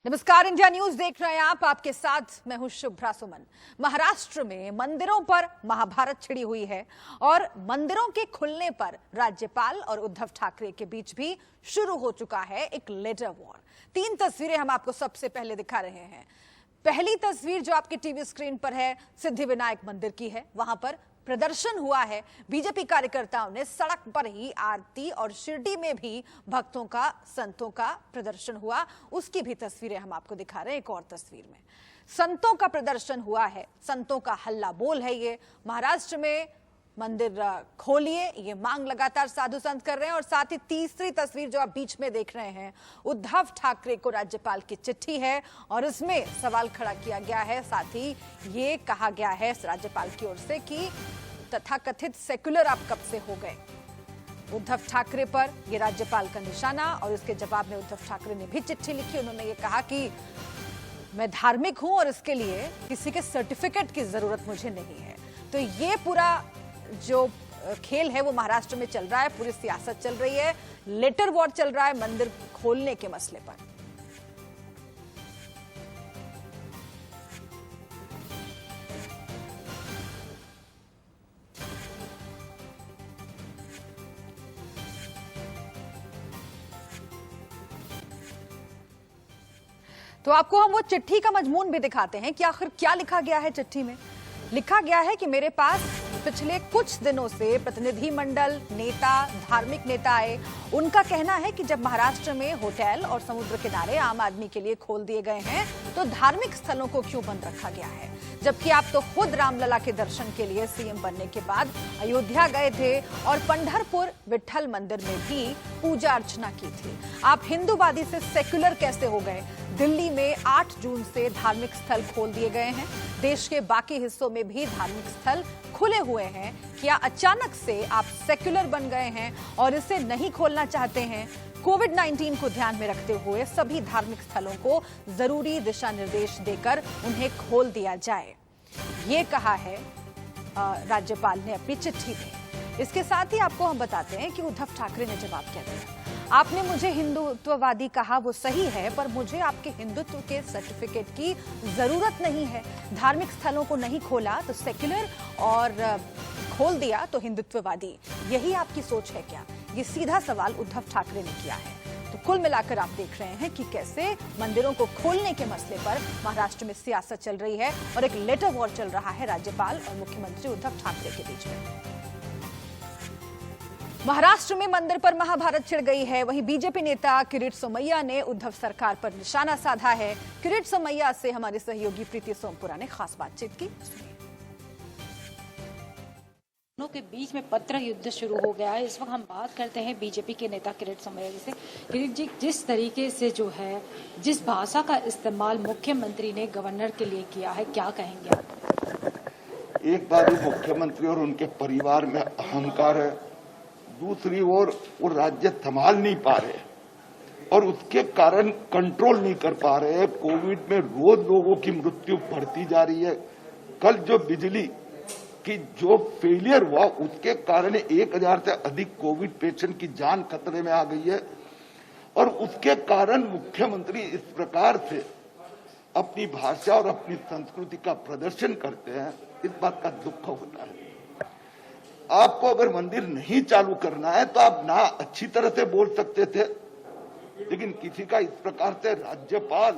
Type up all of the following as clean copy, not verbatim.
नमस्कार, India news देख रहे हैं आप। आपके साथ मैं हूं शुभ्रा सुमन। महाराष्ट्र में मंदिरों पर महाभारत छिड़ी हुई है और मंदिरों के खुलने पर राज्यपाल और उद्धव ठाकरे के बीच भी शुरू हो चुका है एक लेटर वॉर। 3 तस्वीरें हम आपको सबसे पहले दिखा रहे हैं। पहली तस्वीर जो आपके टीवी स्क्रीन पर है, सिद्धिविनायक मंदिर की है। वहां पर प्रदर्शन हुआ है। बीजेपी कार्यकर्ताओं ने सड़क पर ही आरती और शिरडी में भी भक्तों का, संतों का प्रदर्शन हुआ। उसकी भी तस्वीरें हम आपको दिखा रहे हैं। एक और तस्वीर में संतों का प्रदर्शन हुआ है। संतों का हल्ला बोल है ये। महाराष्ट्र में मंदिर खोलिए, ये मांग लगातार साधु संत कर रहे हैं। और साथ ही तीसरी तस्वीर जो आप बीच में देख रहे हैं, उद्धव ठाकरे को राज्यपाल की चिट्ठी है और इसमें सवाल खड़ा किया गया है। साथ ही ये कहा गया है राज्यपाल की ओर से कि तथाकथित सेक्युलर आप कब से हो गए। उद्धव ठाकरे पर ये राज्यपाल का निशाना। और इसके जवाब में उद्धव ठाकरे ने भी चिट्ठी लिखी। उन्होंने ये कहा कि मैं धार्मिक हूं और इसके लिए किसी के सर्टिफिकेट की जरूरत मुझे नहीं है। तो ये पूरा जो खेल है वो महाराष्ट्र में चल रहा है। पूरी सियासत चल रही है, लेटर वॉर चल रहा है मंदिर खोलने के मसले पर। तो आपको हम वो चिट्ठी का मजमून भी दिखाते हैं कि आखिर क्या लिखा गया है। चिट्ठी में लिखा गया है कि मेरे पास पिछले कुछ दिनों से प्रतिनिधि मंडल, नेता, धार्मिक नेता आए। उनका कहना है कि जब महाराष्ट्र में होटल और समुद्र किनारे आम आदमी के लिए खोल दिए गए हैं तो धार्मिक स्थलों को क्यों बंद रखा गया है, जबकि आप तो खुद रामलला के दर्शन के लिए सीएम बनने के बाद अयोध्या गए थे और पंढरपुर विठल मंदिर में भी पूजा अर्चना की थी। आप हिंदूवादी से सेक्युलर कैसे हो गए? दिल्ली में 8 जून से धार्मिक स्थल खोल दिए गए हैं। देश के बाकी हिस्सों में भी धार्मिक स्थल खुले हुए हैं। क्या अचानक से आप सेक्युलर बन गए हैं और इसे नहीं खोलना चाहते हैं? कोविड-19 को ध्यान में रखते हुए सभी धार्मिक स्थलों को जरूरी दिशा निर्देश देकर उन्हें खोल दिया जाए, ये कहा है राज्यपाल ने अपनी चिट्ठी में। इसके साथ ही आपको हम बताते हैं कि उद्धव ठाकरे ने जवाब क्या दिया। आपने मुझे हिंदुत्ववादी कहा, वो सही है, पर मुझे आपके हिंदुत्व के सर्टिफिकेट की जरूरत नहीं है। धार्मिक स्थलों को नहीं खोला तो सेक्युलर और खोल दिया तो हिंदुत्ववादी। यही आपकी सोच है क्या? ये सीधा सवाल उद्धव ठाकरे ने किया है। तो कुल मिलाकर आप देख रहे हैं कि कैसे मंदिरों को खोलने के मसले पर महाराष्ट्र में सियासत चल रही है और एक लेटर वॉर चल रहा है राज्यपाल और मुख्यमंत्री उद्धव ठाकरे के बीच में। महाराष्ट्र में मंदिर पर महाभारत छिड़ गई है। वहीं बीजेपी नेता किरीट सोमैया ने उद्धव सरकार पर निशाना साधा है। किरीट सोमैया से हमारे सहयोगी प्रीति सोमपुरा ने खास बातचीत की। दोनों के बीच में पत्र युद्ध शुरू हो गया है। इस वक्त हम बात करते हैं बीजेपी के नेता किरीट सोमैया जी से। किरीट जी, जिस तरीके से जो है, जिस भाषा का इस्तेमाल मुख्यमंत्री ने गवर्नर के लिए किया है, क्या कहेंगे आप? एक बार मुख्यमंत्री और उनके परिवार में अहंकार है, दूसरी ओर वो राज्य संभाल नहीं पा रहे और उसके कारण कंट्रोल नहीं कर पा रहे हैं। कोविड में रोज लोगों की मृत्यु बढ़ती जा रही है। कल जो बिजली की जो फेलियर हुआ उसके कारण 1000 से अधिक कोविड पेशेंट की जान खतरे में आ गई है और उसके कारण मुख्यमंत्री इस प्रकार से अपनी भाषा और अपनी संस्कृति का प्रदर्शन करते हैं। इस बात का दुख होता है। आपको अगर मंदिर नहीं चालू करना है तो आप ना अच्छी तरह से बोल सकते थे, लेकिन किसी का इस प्रकार से राज्यपाल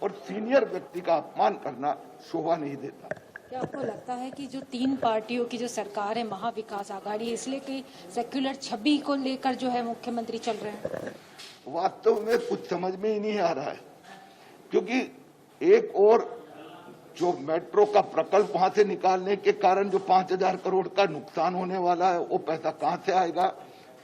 और सीनियर व्यक्ति का अपमान करना शोभा नहीं देता। क्या आपको लगता है कि जो 3 पार्टियों की जो सरकार है, महाविकास आघाड़ी, इसलिए कि सेक्युलर छवि को लेकर जो है मुख्यमंत्री चल रहे हैं? वास्तव में कुछ समझ में ही नहीं आ रहा है, क्योंकि एक और जो मेट्रो का प्रकल्प वहां से निकालने के कारण जो 5000 करोड़ का नुकसान होने वाला है, वो पैसा कहां से आएगा?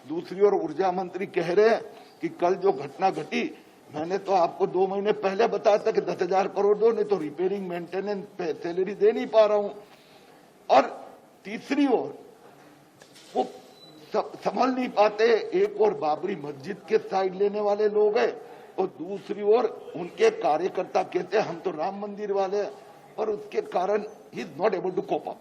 दूसरी ओर ऊर्जा मंत्री कह रहे हैं कि कल जो घटना घटी, मैंने तो आपको 2 महीने पहले बताया था कि 10,000 करोड़ दो, नहीं तो रिपेयरिंग मेंटेनेंस सैलरी दे नहीं पा रहा हूं। और तीसरी ओर वो संभल नहीं पाते। एक और बाबरी मस्जिद के साइड लेने वाले लोग हैं और दूसरी ओर उनके कार्यकर्ता कहते हैं हम तो राम मंदिर वाले हैं, और उसके कारण he is not able to cope up.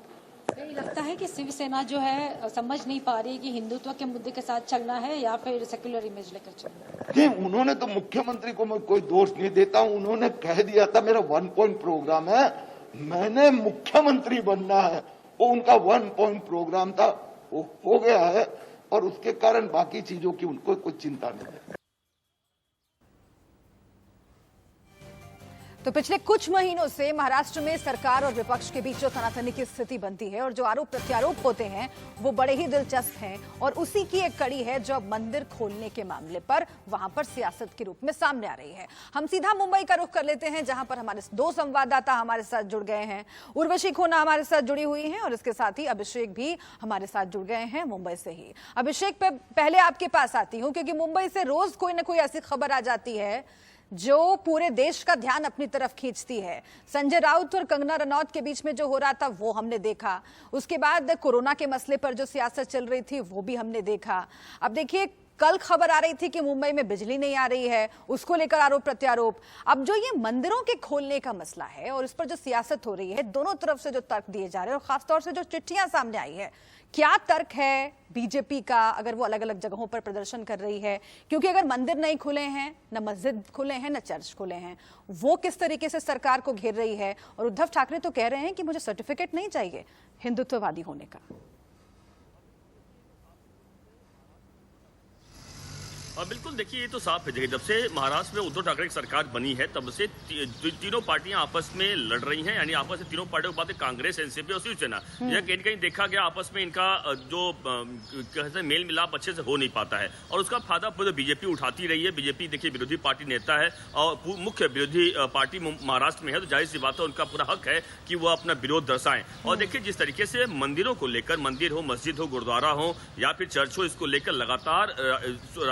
नहीं लगता है कि शिवसेना जो है समझ नहीं पा रही है कि हिंदुत्व के मुद्दे के साथ चलना है या फिर सेक्युलर इमेज लेकर चलना है। नहीं, उन्होंने तो मुख्यमंत्री को मैं कोई दोष नहीं देता हूं, उन्होंने कह दिया था मेरा 1 पॉइंट प्रोग्राम है, मैंने मुख्यमंत्री बनना है, वो उनका 1 पॉइंट प्रोग्राम था, वो हो गया है और उसके कारण बाकी चीजों की उनको कोई चिंता नहीं है। तो पिछले कुछ महीनों से महाराष्ट्र में सरकार और विपक्ष के बीच जो तनातनी की स्थिति बनती है और जो आरोप प्रत्यारोप होते हैं वो बड़े ही दिलचस्प हैं और उसी की एक कड़ी है जो अब मंदिर खोलने के मामले पर वहां पर सियासत के रूप में सामने आ रही है। हम सीधा मुंबई का रुख कर लेते हैं जहां पर हमारे 2 संवाददाता हमारे साथ जुड़ गए हैं। उर्वशी खोना हमारे साथ जुड़ी हुई हैं और इसके साथ ही अभिषेक भी हमारे साथ जुड़ गए हैं मुंबई से ही। अभिषेक पे पहले आपके पास आती हूँ क्योंकि मुंबई से रोज कोई ना कोई ऐसी खबर आ जाती है जो पूरे देश का ध्यान अपनी तरफ खींचती है। संजय राउत और कंगना रनौत के बीच में जो हो रहा था वो हमने देखा, उसके बाद कोरोना के मसले पर जो सियासत चल रही थी वो भी हमने देखा। अब देखिए कल खबर आ रही थी कि मुंबई में बिजली नहीं आ रही है, उसको लेकर आरोप प्रत्यारोप। अब जो ये मंदिरों के खोलने का मसला है और इस पर जो सियासत हो रही है, दोनों तरफ से जो तर्क दिए जा रहे हैं और खासतौर से जो चिट्ठियां सामने आई है, क्या तर्क है बीजेपी का अगर वो अलग अलग जगहों पर प्रदर्शन कर रही है? क्योंकि अगर मंदिर नहीं खुले हैं, न मस्जिद खुले हैं, न चर्च खुले हैं, वो किस तरीके से सरकार को घेर रही है। और उद्धव ठाकरे तो कह रहे हैं कि मुझे सर्टिफिकेट नहीं चाहिए हिंदुत्ववादी होने का। बिल्कुल, देखिए ये तो साफ है, जब से महाराष्ट्र में उद्धव ठाकरे की सरकार बनी है तब से तीनों पार्टियां आपस में लड़ रही हैं, यानी आपस में तीनों पार्टियों के बाद कांग्रेस, एनसीपी और शिवसेना। यह कहीं कहीं देखा गया आपस में इनका जो कहते हैं मेल मिलाप अच्छे से हो नहीं पाता है और उसका फायदा पूरे बीजेपी उठाती रही है। बीजेपी देखिए विरोधी पार्टी नेता है और मुख्य विरोधी पार्टी महाराष्ट्र में है, तो जाहिर सी बात है उनका पूरा हक है कि वो अपना विरोध दर्शाएं। और देखिए जिस तरीके से मंदिरों को लेकर, मंदिर हो, मस्जिद हो, गुरुद्वारा हो या फिर चर्च हो, इसको लेकर लगातार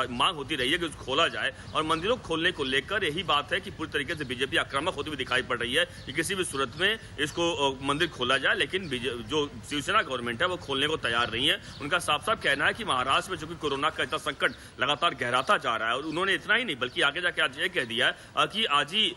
मांग होती रही है कि उसको खोला जाए और मंदिरों को खोलने को लेकर यही बात है कि पूरी तरीके से बीजेपी आक्रामक होती हुई दिखाई पड़ रही है कि किसी भी सूरत में इसको मंदिर खोला जाए, लेकिन जो शिवसेना गवर्नमेंट है वो खोलने को तैयार नहीं है। उनका साफ साफ कहना है कि महाराष्ट्र में चूंकि कोरोना का इतना संकट लगातार गहराता जा रहा है और उन्होंने इतना ही नहीं बल्कि आगे जाके आज ये कह दिया है कि आज ही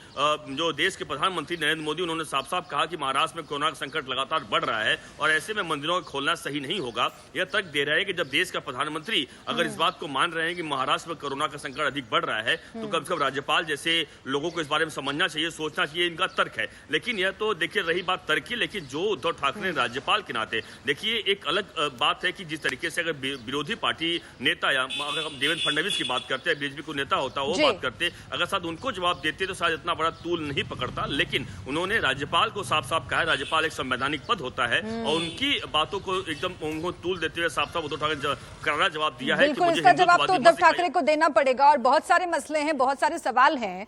जो देश के प्रधानमंत्री नरेंद्र मोदी, उन्होंने साफ साफ कहा कि महाराष्ट्र में कोरोना का संकट लगातार बढ़ रहा है और ऐसे में मंदिरों को खोलना सही नहीं होगा। यह तर्क दे रहा है कि जब देश का प्रधानमंत्री अगर इस बात को मान रहे हैं कि महाराष्ट्र में कोरोना का संकट अधिक बढ़ रहा है तो कम से कम राज्यपाल जैसे लोगों को इस बारे में समझना चाहिए, सोचना चाहिए, इनका तर्क है। लेकिन यह तो देखिए रही बात तर्क की, लेकिन जो उद्धव ठाकरे राज्यपाल के नाते देखिए एक अलग बात है कि जिस तरीके से अगर विरोधी पार्टी नेता या अगर हम देवेंद्र फडणवीस की बात करते हैं, बीजेपी को नेता होता वो बात करते, अगर शायद उनको जवाब देते तो शायद इतना बड़ा तूल नहीं पकड़ता। लेकिन उन्होंने राज्यपाल को साफ साफ कहा, राज्यपाल एक संवैधानिक पद होता है और उनकी बातों को एकदम उनको तूल देते हुए साफ साफ उद्धव ठाकरे करारा जवाब दिया है कि इसका जवाब तो उद्धव ठाकरे को देना पड़ेगा और बहुत सारे मसले हैं, बहुत सारे सवाल हैं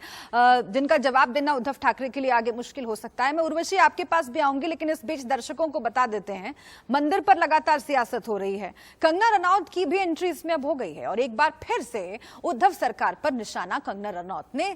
जिनका जवाब देना उद्धव ठाकरे के लिए आगे मुश्किल हो सकता है। मैं उर्वशी आपके पास भी आऊंगी, लेकिन इस बीच दर्शकों को बता देते हैं मंदिर पर लगातार सियासत हो रही है। कंगना रनौत की भी एंट्री इसमें अब हो गई है और एक बार फिर से उद्धव सरकार पर निशाना कंगना रनौत ने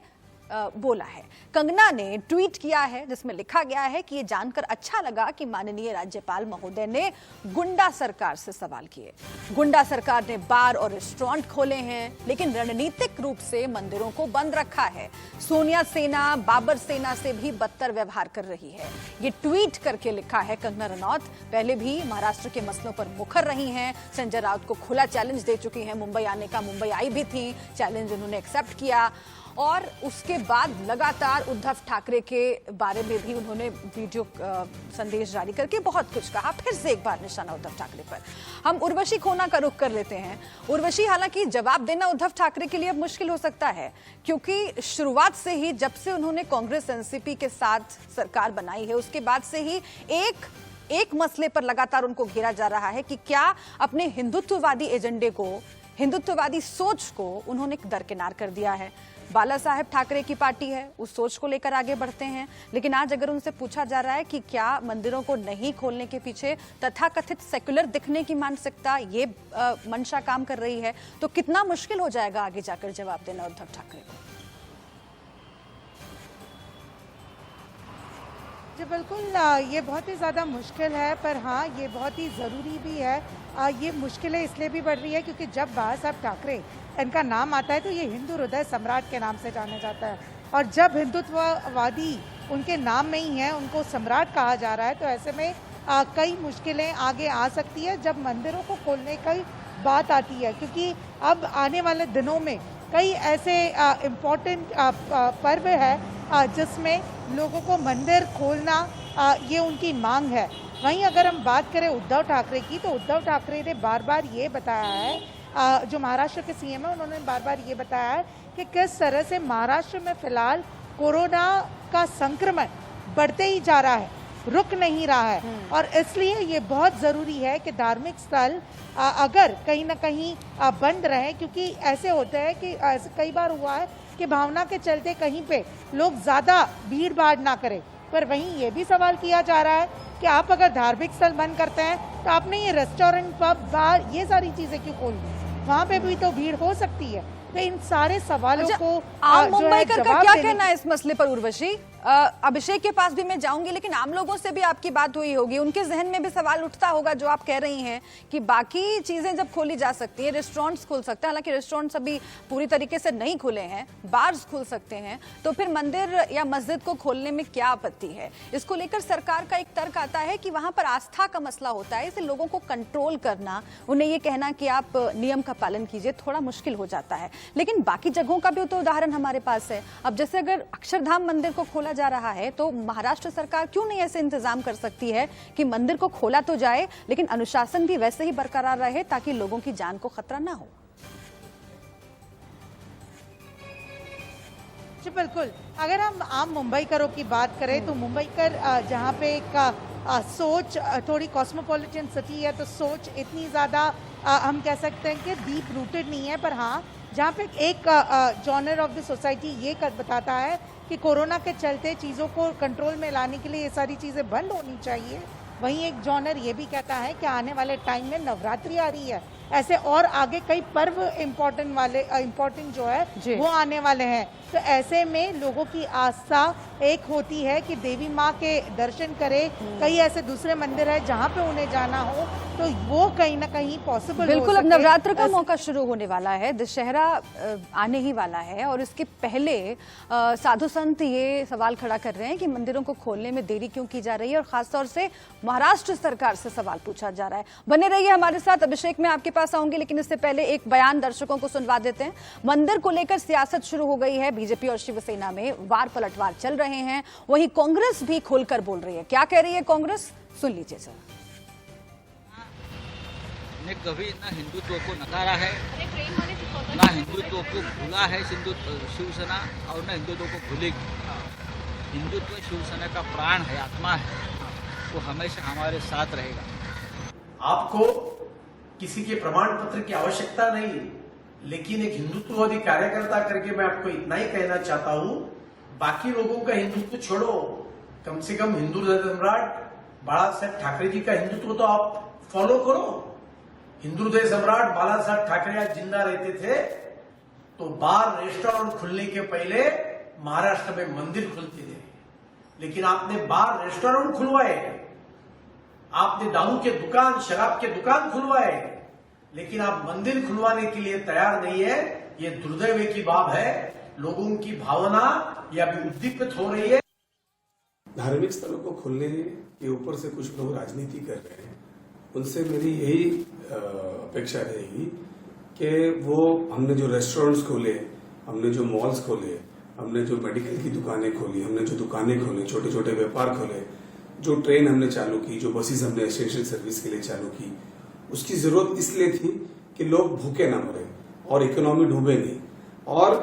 बोला है। कंगना ने ट्वीट किया है जिसमें लिखा गया है कि ये जानकर अच्छा लगा कि माननीय राज्यपाल महोदय ने गुंडा सरकार से सवाल किए। गुंडा सरकार ने बार और रेस्टोरेंट खोले हैं लेकिन रणनीतिक रूप से मंदिरों को बंद रखा है। सोनिया सेना बाबर सेना से भी बदतर व्यवहार कर रही है। ये ट्वीट करके लिखा है कंगना रनौत। पहले भी महाराष्ट्र के मसलों पर मुखर रही हैं, संजय राउत को खुला चैलेंज दे चुकी हैं मुंबई आने का। मुंबई आई भी थी, चैलेंज उन्होंने एक्सेप्ट किया और उसके बाद लगातार उद्धव ठाकरे के बारे में भी उन्होंने वीडियो संदेश जारी करके बहुत कुछ कहा। फिर से एक बार निशाना उद्धव ठाकरे पर। हम उर्वशी खोना का रुख कर लेते हैं। उर्वशी, हालांकि जवाब देना उद्धव ठाकरे के लिए अब मुश्किल हो सकता है क्योंकि शुरुआत से ही जब से उन्होंने कांग्रेस एनसीपी के साथ सरकार बनाई है उसके बाद से ही एक मसले पर लगातार उनको घेरा जा रहा है कि क्या अपने हिंदुत्ववादी एजेंडे को, हिंदुत्ववादी सोच को उन्होंने दरकिनार कर दिया है। बाला साहेब ठाकरे की पार्टी है, उस सोच को लेकर आगे बढ़ते हैं, लेकिन आज अगर उनसे पूछा जा रहा है कि क्या मंदिरों को नहीं खोलने के पीछे तथाकथित सेक्युलर दिखने की मानसिकता, ये मंशा काम कर रही है, तो कितना मुश्किल हो जाएगा आगे जाकर जवाब देना उद्धव ठाकरे को। जी बिल्कुल, ये बहुत ही ज़्यादा मुश्किल है, पर हाँ ये बहुत ही ज़रूरी भी है। ये मुश्किलें इसलिए भी बढ़ रही है क्योंकि जब बाला साहब ठाकरे इनका नाम आता है तो ये हिंदू हृदय सम्राट के नाम से जाना जाता है और जब हिंदुत्ववादी उनके नाम में ही है, उनको सम्राट कहा जा रहा है, तो ऐसे में कई मुश्किलें आगे आ सकती है जब मंदिरों को खोलने की बात आती है, क्योंकि अब आने वाले दिनों में कई ऐसे इम्पोर्टेंट पर्व है जिसमें लोगों को मंदिर खोलना ये उनकी मांग है। वहीं अगर हम बात करें उद्धव ठाकरे की, तो उद्धव ठाकरे ने बार बार ये बताया है, जो महाराष्ट्र के सीएम है उन्होंने बार बार ये बताया है कि किस तरह से महाराष्ट्र में फिलहाल कोरोना का संक्रमण बढ़ते ही जा रहा है, रुक नहीं रहा है। और इसलिए ये बहुत ज़रूरी है कि धार्मिक स्थल अगर कहीं ना कहीं बंद रहे, क्योंकि ऐसे होता है कि ऐसे कई बार हुआ है कि भावना के चलते कहीं पे लोग ज़्यादा भीड़ भाड़ ना करें। पर वहीं ये भी सवाल किया जा रहा है कि आप अगर धार्मिक स्थल बंद करते हैं तो आपने ये रेस्टोरेंट, पब, बार, ये सारी चीज़ें क्यों खोल दी? वहाँ पे भी तो भीड़ हो सकती है। तो इन सारे सवालों को आम मुंबई का क्या देने कहना है इस मसले पर उर्वशी? अभिषेक के पास भी मैं जाऊंगी, लेकिन आम लोगों से भी आपकी बात हुई होगी, उनके जहन में भी सवाल उठता होगा जो आप कह रही हैं कि बाकी चीजें जब खोली जा सकती हैं, रेस्टोरेंट्स खुल सकते हैं, हालांकि रेस्टोरेंट्स अभी पूरी तरीके से नहीं खुले हैं, बार्स खुल सकते हैं, तो फिर मंदिर या मस्जिद को खोलने में क्या आपत्ति है? इसको लेकर सरकार का एक तर्क आता है कि वहां पर आस्था का मसला होता है, इसे लोगों को कंट्रोल करना, उन्हें ये कहना कि आप नियम का पालन कीजिए, थोड़ा मुश्किल हो जाता है। लेकिन बाकी जगहों का भी तो उदाहरण हमारे पास है। अब जैसे अगर अक्षरधाम मंदिर को खोला जा रहा है, तो महाराष्ट्र सरकार क्यों नहीं ऐसे इंतजाम कर सकती है कि मंदिर को खोला तो जाए, लेकिन अनुशासन भी वैसे ही बरकरार रहे ताकि लोगों की जान को खतरा ना हो? जी बिल्कुल। अगर हम आम मुंबईकरों की बात करें तो मुंबईकर जहाँ पे एक सोच थोड़ी कॉस्मोपॉलिटन सिटी है, तो सोच इतनी ज़्यादा हम कह सकते हैं कि डीप रूटेड नहीं है। पर हाँ, जहाँ पे एक जॉनर ऑफ द सोसाइटी ये बताता है कि कोरोना के चलते चीज़ों को कंट्रोल में लाने के लिए ये सारी चीज़ें बंद होनी चाहिए, वहीं एक जॉनर ये भी कहता है कि आने वाले टाइम में नवरात्रि आ रही है, ऐसे और आगे कई पर्व इम्पोर्टेंट जो है वो आने वाले हैं। तो ऐसे में लोगों की आस्था एक होती है कि देवी माँ के दर्शन करें। कई ऐसे दूसरे मंदिर है जहाँ पे उन्हें जाना हो तो वो कहीं ना कहीं पॉसिबल बिल्कुल। अब नवरात्र का मौका शुरू होने वाला है, दशहरा आने ही वाला है, और इसके पहले साधु संत ये सवाल खड़ा कर रहे हैं कि मंदिरों को खोलने में देरी क्यों की जा रही है, और खासतौर से महाराष्ट्र सरकार से सवाल पूछा जा रहा है। बने रहिए हमारे साथ। अभिषेक, मैं आपके पास आऊंगी, लेकिन इससे पहले एक बयान दर्शकों को सुनवा देते हैं। मंदिर को लेकर सियासत शुरू हो गई है, बीजेपी और शिवसेना में वार पलटवार चल रहे हैं, वहीं कांग्रेस भी खुलकर बोल रही है। क्या कह रही है कांग्रेस, सुन लीजिए सर। ने कभी ना हिंदुत्व को नकारा है, ना हिंदुत्व को भूला है शिवसेना, और ना हिंदुत्व को भूलेगी। हिंदुत्व शिवसेना का प्राण है, आत्मा है, वो हमेशा हमारे साथ रहेगा। आपको किसी के प्रमाण पत्र की आवश्यकता नहीं है, लेकिन एक हिंदुत्ववादी कार्यकर्ता करके मैं आपको इतना ही कहना चाहता हूं, बाकी लोगों का हिंदुत्व छोड़ो, कम से कम हिंदू हृदय सम्राट बाला साहेब ठाकरे जी का हिंदुत्व तो आप फॉलो करो। हिंदू हृदय सम्राट बाला साहेब ठाकरे आज जिंदा रहते थे तो बार रेस्टोरेंट खुलने के पहले महाराष्ट्र में मंदिर खुलते थे, लेकिन आपने बार रेस्टोरेंट खुलवाए, आपने दारू के दुकान, शराब के दुकान खुलवाए, लेकिन आप मंदिर खुलवाने के लिए तैयार नहीं है। ये दुर्दैव की बात है, लोगों की भावना ये अभी उद्दीपित हो रही है। धार्मिक स्थलों को खोलने के ऊपर से कुछ लोग राजनीति कर रहे हैं, उनसे मेरी यही अपेक्षा रहेगी कि वो, हमने जो रेस्टोरेंट्स खोले, हमने जो मॉल्स खोले, हमने जो मेडिकल की दुकानें खोली, हमने जो दुकानें खोले, छोटे छोटे व्यापार खोले, जो ट्रेन हमने चालू की, जो बसेस हमने एसेंशियल सर्विस के लिए चालू की, उसकी जरूरत इसलिए थी कि लोग भूखे ना मरे और इकोनॉमी डूबे नहीं। और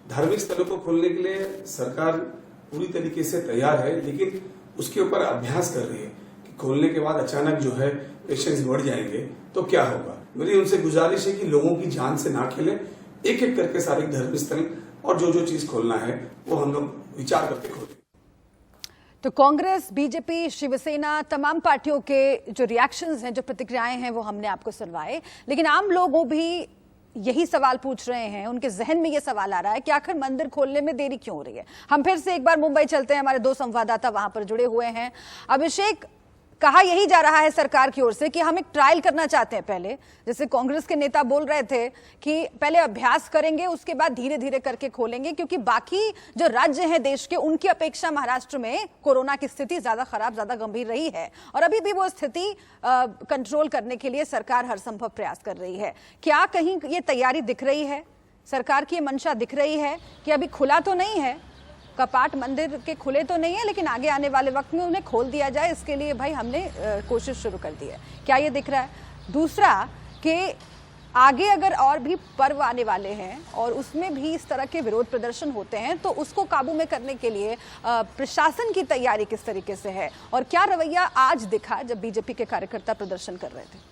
धार्मिक स्थलों को खोलने के लिए सरकार पूरी तरीके से तैयार है, लेकिन उसके ऊपर अभ्यास कर रही है कि खोलने के बाद अचानक जो है पेशेंट्स बढ़ जाएंगे तो क्या होगा। मेरी उनसे गुजारिश है कि लोगों की जान से ना खेले, एक एक करके सारे धर्म स्थल और जो चीज खोलना है वो हम लोग विचार करके खोलें। तो कांग्रेस, बीजेपी, शिवसेना, तमाम पार्टियों के जो रिएक्शंस हैं, जो प्रतिक्रियाएं हैं, वो हमने आपको सुनवाए। लेकिन आम लोगों भी यही सवाल पूछ रहे हैं, उनके जहन में ये सवाल आ रहा है कि आखिर मंदिर खोलने में देरी क्यों हो रही है। हम फिर से एक बार मुंबई चलते हैं, हमारे दो संवाददाता वहां पर जुड़े हुए हैं। अभिषेक, कहा यही जा रहा है सरकार की ओर से कि हम एक ट्रायल करना चाहते हैं पहले, जैसे कांग्रेस के नेता बोल रहे थे कि पहले अभ्यास करेंगे उसके बाद धीरे धीरे करके खोलेंगे, क्योंकि बाकी जो राज्य हैं देश के उनकी अपेक्षा महाराष्ट्र में कोरोना की स्थिति ज्यादा खराब, ज्यादा गंभीर रही है और अभी भी वो स्थिति कंट्रोल करने के लिए सरकार हर संभव प्रयास कर रही है। क्या कहीं ये तैयारी दिख रही है, सरकार की ये मंशा दिख रही है कि अभी खुला तो नहीं है, कपाट मंदिर के खुले तो नहीं है, लेकिन आगे आने वाले वक्त में उन्हें खोल दिया जाए, इसके लिए भाई हमने कोशिश शुरू कर दी है, क्या ये दिख रहा है? दूसरा कि आगे अगर और भी पर्व आने वाले हैं और उसमें भी इस तरह के विरोध प्रदर्शन होते हैं तो उसको काबू में करने के लिए प्रशासन की तैयारी किस तरीके से है और क्या रवैया आज दिखा जब बीजेपी के कार्यकर्ता प्रदर्शन कर रहे थे?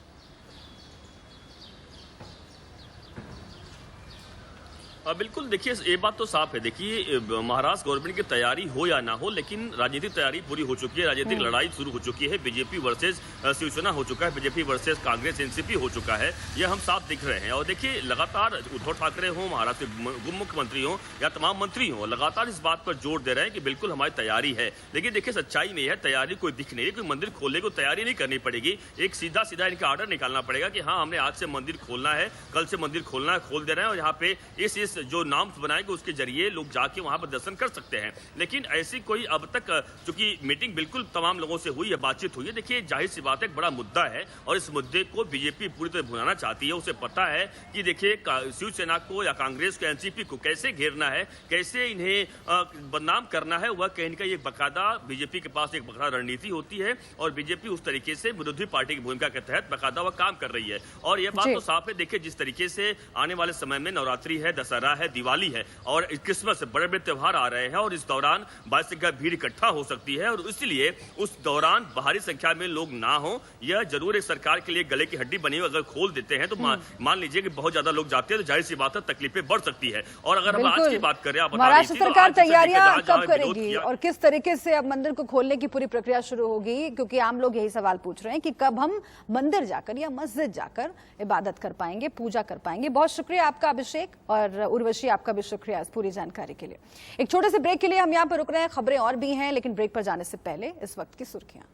बिल्कुल, देखिए ये बात तो साफ है। देखिए महाराष्ट्र गवर्नमेंट की तैयारी हो या ना हो, लेकिन राजनीतिक तैयारी पूरी हो चुकी है, राजनीतिक लड़ाई शुरू हो चुकी है। बीजेपी वर्सेस शिवसेना हो चुका है, बीजेपी वर्सेस कांग्रेस एनसीपी हो चुका है, ये हम साफ दिख रहे हैं। और देखिए लगातार उद्धव ठाकरे हो, महाराष्ट्र के मुख्यमंत्री हो या तमाम मंत्री हो, लगातार इस बात पर जोर दे रहे हैं कि बिल्कुल हमारी तैयारी है। लेकिन देखिए सच्चाई में है तैयारी कोई दिख नहीं है, कोई मंदिर खोलने को तैयारी नहीं करनी पड़ेगी, एक सीधा सीधा इनका ऑर्डर निकालना पड़ेगा कि हाँ हमने आज से मंदिर खोलना है, कल से मंदिर खोलना है, खोल दे रहे हैं और यहाँ पे इस जो नाम बनाएंगे उसके जरिए लोग जाके वहां पर दर्शन कर सकते हैं। लेकिन ऐसी कोई अब तक, चूंकि मीटिंग बिल्कुल तमाम लोगों से हुई है, बातचीत हुई है, देखिए जाहिर सी बात है एक बड़ा मुद्दा है और इस मुद्दे को बीजेपी पूरी तरह भुनाना चाहती है। उसे पता है कि देखिए शिवसेना को या कांग्रेस को, एनसीपी को कैसे घेरना है, कैसे इन्हें बदनाम करना है, वह कहीं का एक बकायदा बीजेपी के पास एक बकायदा रणनीति होती है और बीजेपी उस तरीके से विरोधी पार्टी की भूमिका के तहत बकायदा वह काम कर रही है। और यह बात तो साफ है, देखिए जिस तरीके से आने वाले समय में नवरात्रि है, दशहरा है, दिवाली है और क्रिसमस, बड़े बड़े त्योहार आ रहे हैं और इस दौरान बड़ी संख्या भीड़ इकट्ठा हो सकती है और इसलिए उस दौरान भारी संख्या में लोग ना हो, यह जरूर एक सरकार के लिए गले की हड्डी बनी। अगर खोल देते हैं तो मान लीजिए कि बहुत ज्यादा लोग जाते हैं तो जाहिर सी बात है तकलीफें बढ़ सकती है। और अगर हम आज की बात करें, आप महाराष्ट्र सरकार तैयारियां कब करेगी और किस तरीके से अब मंदिर को खोलने की पूरी प्रक्रिया शुरू होगी, क्योंकि आम लोग यही सवाल पूछ रहे हैं कि कब हम मंदिर जाकर या मस्जिद जाकर इबादत कर पाएंगे, पूजा कर पाएंगे। बहुत शुक्रिया आपका अभिषेक और उर्वशी, आपका भी शुक्रिया पूरी जानकारी के लिए। एक छोटे से ब्रेक के लिए हम यहां पर रुक रहे हैं, खबरें और भी हैं लेकिन ब्रेक पर जाने से पहले इस वक्त की सुर्खियां।